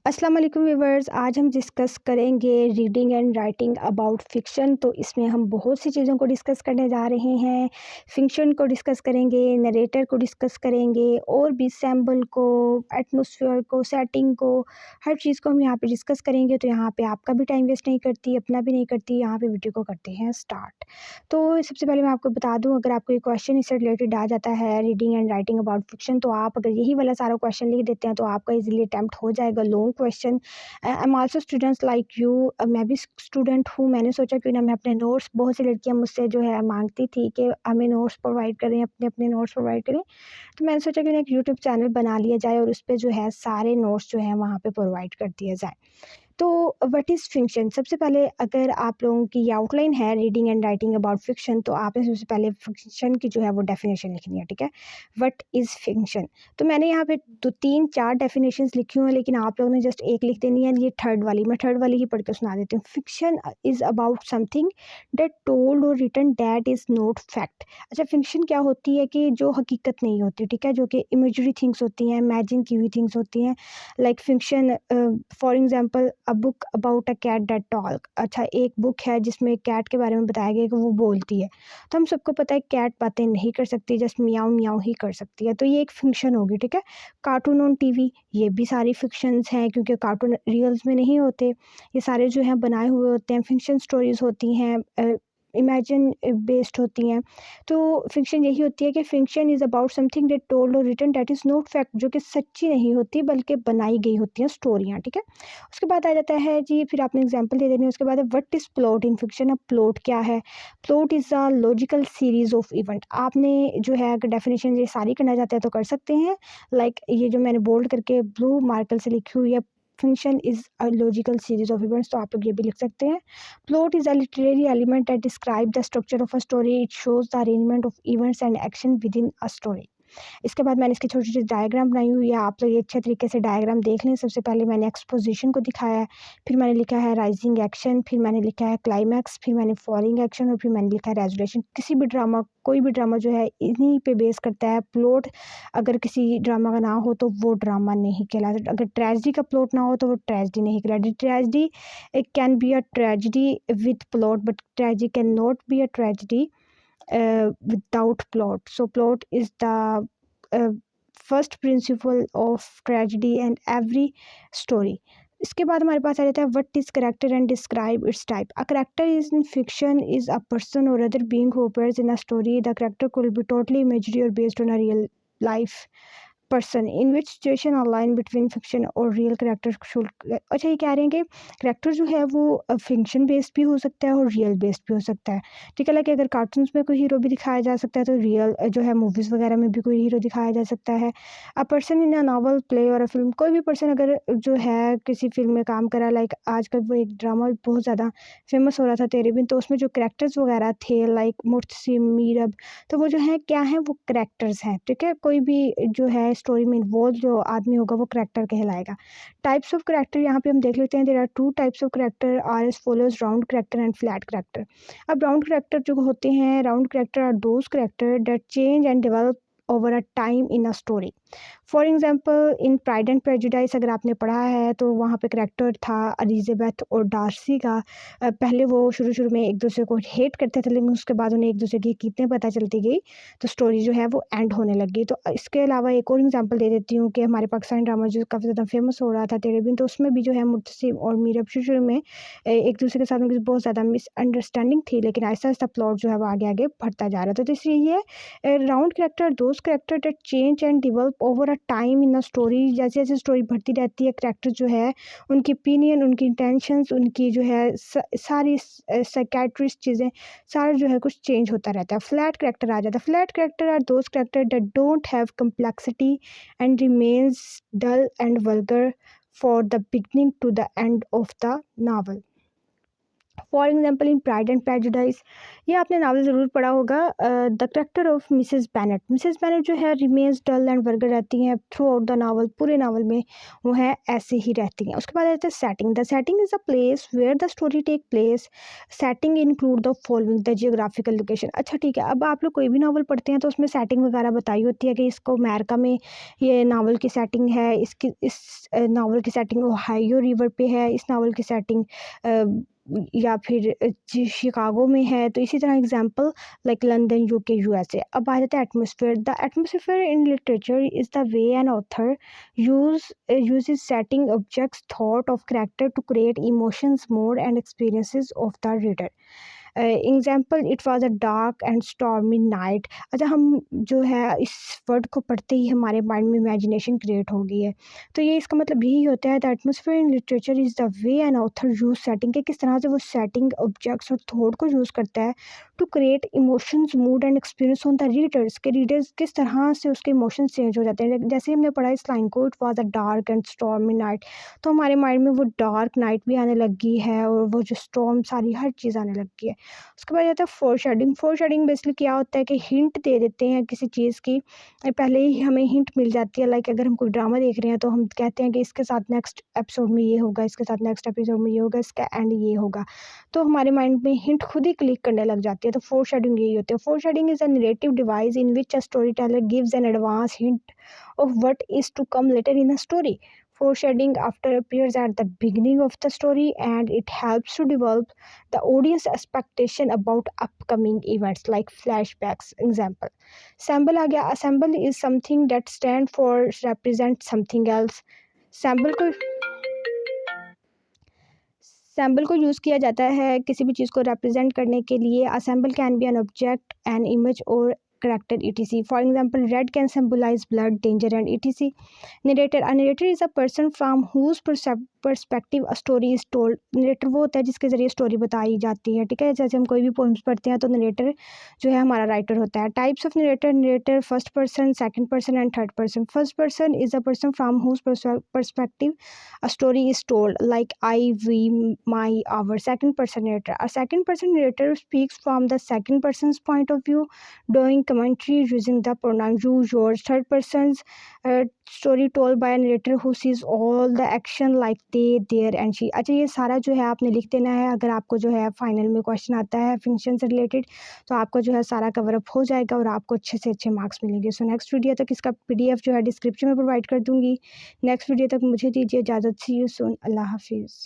अस्सलाम वालेकुम व्यूवर्स। आज हम डिस्कस करेंगे reading and writing about fiction. तो इसमें हम बहुत सी चीज़ों को डिस्कस करने जा रहे हैं। फ़िक्शन को डिस्कस करेंगे, नरेटर को डिस्कस करेंगे और भी सैम्बल को, एटमॉस्फेयर को, सेटिंग को, हर चीज़ को हम यहाँ पे डिस्कस करेंगे। तो यहाँ पे आपका भी टाइम वेस्ट नहीं करती, अपना भी नहीं करती, यहाँ पे वीडियो को करते हैं स्टार्ट। तो सबसे पहले मैं आपको बता दूँ, अगर आपको ये क्वेश्चन इससे रिलेटेड आ जाता है reading and writing about fiction, तो आप अगर यही वाला सारा क्वेश्चन लिख देते हैं तो आपका ईज़िली अटेम्प्ट हो जाएगा long question. I am also students like you. मैं भी स्टूडेंट हूँ। मैंने सोचा क्यों ना मैं अपने नोट्स, बहुत सी लड़कियाँ मुझसे जो है माँगती थी कि हमें नोट्स प्रोवाइड करें, अपने नोट्स प्रोवाइड करें। तो मैंने सोचा क्यों ना एक यूट्यूब चैनल बना लिया जाए और उस पे जो है सारे नोट्स जो हैं वहाँ पे प्रोवाइड कर दिया जाए। तो व्हाट इज़ फ़िक्शन? सबसे पहले अगर आप लोगों की आउटलाइन है reading and writing about fiction, तो आपने सबसे पहले फ़िक्शन की जो है वो डेफ़िनेशन लिखनी है, ठीक है? What is fiction? तो मैंने यहाँ पे 2 3-4 डेफ़िनेशंस लिखी हुई हैं, लेकिन आप लोगों ने जस्ट एक लिख देनी है। ये थर्ड वाली, मैं थर्ड वाली ही पढ़ के सुना देती हूँ। Fiction is about something that told और written that is not fact. अच्छा, फ़िक्शन क्या होती है कि जो हकीकत नहीं होती, ठीक है? जो कि इमेजिनरी थिंग्स होती हैं, इमेजिन की हुई थिंग्स होती हैं। Like fiction, for example a book about a cat that talk. अच्छा, एक बुक है जिसमें कैट के बारे में बताया गया है कि वो बोलती है। तो हम सबको पता है कैट बातें नहीं कर सकती, जस्ट मियाऊ मियाऊ ही कर सकती है। तो ये एक फ़िक्शन होगी, ठीक है? कार्टून ऑन टीवी, ये भी सारी फ़िक्शंस हैं क्योंकि कार्टून रियल्स में नहीं होते। ये सारे जो हैं बनाए हुए होते हैं, फ़िक्शन स्टोरीज़ होती हैं, इमेजिन बेस्ड होती हैं। तो फ़िक्शन यही होती है कि fiction is about something that told और written that is not fact, जो कि सच्ची नहीं होती बल्कि बनाई गई होती हैं स्टोरियाँ, ठीक है? उसके बाद आ जाता है जी, फिर आपने एग्जांपल दे देनी है। उसके बाद है what is plot in fiction. अब प्लॉट क्या है? Plot is a logical series of event. आपने जो है अगर डेफिनेशन ये सारी करना चाहते हैं तो कर सकते हैं। लाइक ये जो मैंने बोल्ड करके ब्लू मार्कर से लिखी हुई है, fiction is a logical series of events, तो आप लोग ये भी लिख सकते हैं। Plot is a literary element that describe the structure of a story. It shows the arrangement of events and action with in a story. इसके बाद मैंने इसकी छोटी-छोटी डायग्राम बनाई हुई है, आप लोग ये अच्छे तरीके से डायग्राम देख लें। सबसे पहले मैंने एक्सपोज़िशन को दिखाया है, फिर मैंने लिखा है राइज़िंग एक्शन, फिर मैंने लिखा है क्लाइमैक्स, फिर मैंने फॉलिंग एक्शन और फिर मैंने लिखा है रेज़ोल्यूशन। किसी भी ड्रामा, कोई भी ड्रामा जो है इन्हीं पे बेस करता है। प्लॉट अगर किसी ड्रामा का ना हो तो वो ड्रामा नहीं कहलाता। अगर ट्रेजेडी का प्लॉट ना हो तो वो ट्रेजेडी नहीं कहलाती। Tragedy it can be a tragedy with plot, but tragedy can not be a tragedy without plot. So plot is the uh, first principle of tragedy and every story. इसके बाद हमारे पास आ जाता है what is character and describe its type. A character is in fiction is a person और other being who appears in a story. The character could be totally imaginary और based on a real life person. In which situation और line between fiction और real character should. अच्छा, ये कह रहे हैं कि करेक्टर जो है वो फिक्शन बेस्ड भी हो सकता है और रियल बेस्ड भी हो सकता है, ठीक है? लाइक अगर कार्टून्स में कोई हीरो भी दिखाया जा सकता है तो रियल जो है मूवीज़ वगैरह में भी कोई हीरो दिखाया जा सकता है। A person in a novel, play और अ फिल्म, कोई भी पर्सन अगर जो है किसी फिल्म में काम करा। लाइक आजकल वो एक ड्रामा बहुत ज़्यादा फेमस हो रहा था तेरे बिन, तो उसमें जो करेक्टर्स वगैरह थे लाइक मुर्तसिम, मीरब, तो वो जो है क्या है, वो करेक्टर्स हैं, ठीक है? कोई भी जो है स्टोरी में इन्वॉल्व जो आदमी होगा वो करेक्टर कहलाएगा। टाइप्स ऑफ करेक्टर यहाँ पे हम देख लेते हैं। There are 2 types of character are as follows: round character and flat character. अब राउंड करेक्टर जो होते हैं, round character are those character that change and develop over a time in a story. For example in Pride and Prejudice अगर आपने पढ़ा है तो वहाँ पे करेक्टर था एलिज़ाबेथ और डार्सी का। पहले वो शुरू-शुरू में एक-दूसरे को हेट करते थे, लेकिन उसके बाद उन्हें एक-दूसरे की हकीकतें पता चलती गई, तो स्टोरी जो है वो एंड होने लगी। तो इसके अलावा एक और एग्ज़ाम्पल दे देती हूँ कि हमारे पाकिस्तानी ड्रामा जो काफ़ी ज़्यादा फेमस हो रहा था तेरे बिन, तो उसमें भी जो है मुर्तसिम और मीरब शुरू-शुरू में एक-दूसरे के साथ उनकी बहुत ज़्यादा मिसअंडरस्टैंडिंग थी, लेकिन आहिस्ता-आहिस्ता प्लॉट जो है वो आगे-आगे बढ़ता जा रहा था। तो इसलिए ये round character those character that change and develop over a time in a story. जैसे-जैसे स्टोरी बढ़ती रहती है, कैरेक्टर जो है उनकी ओपिनियन, उनकी इंटेंशंस, उनकी जो है सारी साइकियाट्रिस्ट चीज़ें, सारा जो है कुछ चेंज होता रहता है। फ्लैट कैरेक्टर आ जाता है। Flat character are those character that don't have complexity and remains dull and vulgar for the beginning to the end of the novel. For example in Pride and Prejudice, ये आपने novel ज़रूर पढ़ा होगा। The character of Mrs Bennet जो है remains dull and vulgar रहती हैं throughout the novel, पूरे नावल में वो है ऐसे ही रहती हैं। उसके बाद आता है setting. The setting is a place where the story take place. Setting include the following the geographical location. अच्छा ठीक है, अब आप लोग कोई भी नावल पढ़ते हैं तो उसमें सेटिंग वगैरह बताई होती है कि इसको अमेरिका में ये नावल की सेटिंग है, इस नावल की सेटिंग ओहायो रिवर पे है, इस नावल की सेटिंग या फिर शिकागो में है। तो इसी तरह example like London, UK, USA. अब आ जाता है atmosphere. The atmosphere in literature is the way an author uses setting, objects, thought of character to create emotions, mood and experiences of the reader. Example it was a dark and stormy night. अच्छा, हम जो है इस word को पढ़ते ही हमारे mind में imagination create हो गई है। तो ये इसका मतलब यही होता है the atmosphere in literature is the way an author use setting, के किस तरह से वो सेटिंग, ऑब्जेक्ट्स और थॉट को यूज़ करता है to create emotions, mood and experience on the readers, के रीडर्स किस तरह से उसके इमोशंस चेंज हो जाते हैं। जैसे हमने पढ़ा इस लाइन को, it was a dark and stormy night, तो हमारे माइंड में वो डार्क नाइट भी आने लग गई है और वो जो स्टॉर्म सारी हर चीज़ आने लग गई है। उसके बाद आता है फोरशैडोइंग। फोरशैडोइंग बेसिकली क्या होता है कि हिंट दे देते हैं किसी चीज़ की, पहले ही हमें हिंट मिल जाती है। लाइक अगर हम कोई ड्रामा देख रहे हैं तो हम कहते हैं कि इसके साथ नेक्स्ट एपिसोड में ये होगा, इसके साथ नेक्स्ट एपिसोड में ये होगा, इसका एंड ये होगा, तो हमारे माइंड में हिंट खुद ही क्लिक करने लग जाती है। तो फोरशैडोइंग यही होती है। Foreshadowing is a narrative device in which a story teller gives an advance hint of what is to come later in the story. Foreshadowing after appears at the beginning of the story and it helps to develop the audience expectation about upcoming events like flashbacks. Example, sample आ गया। assemble is something that stand for represent something else. sample को sample को use किया जाता है किसी भी चीज़ को represent करने के लिए। Assemble can be an object, an image और character etc. For example, red can symbolize blood, danger and etc. Narrator. A narrator is a person from whose perspective a story is told. Narrator वो होता है जिसके ज़रिए story बताई जाती है। ठीक है, जैसे हम कोई भी पोइम्स पढ़ते हैं तो नरेटर जो है हमारा राइटर होता है। Types of narrator, narrator first person, second person and third person. First person is a person from whose perspective a story is told, like I, we, my, our. Second person narrator. A second person narrator speaks from the second person's point of view, doing commentary using the pronoun you, yours. Third person's story told by a narrator who sees all the action like they, their and she. अच्छा, ये सारा जो है आपने लिख देना है। अगर आपको जो है फाइनल में क्वेश्चन आता है फिक्शन से रिलेटेड तो आपको जो है सारा कवर अप हो जाएगा और आपको अच्छे से अच्छे मार्क्स मिलेंगे। सो नेक्स्ट वीडियो तक इसका पीडीएफ जो है डिस्क्रिप्शन में प्रोवाइड कर दूंगी। नेक्स्ट वीडियो तक मुझे दीजिए इजाज़त। सी यू सून। अल्लाह हाफिज़।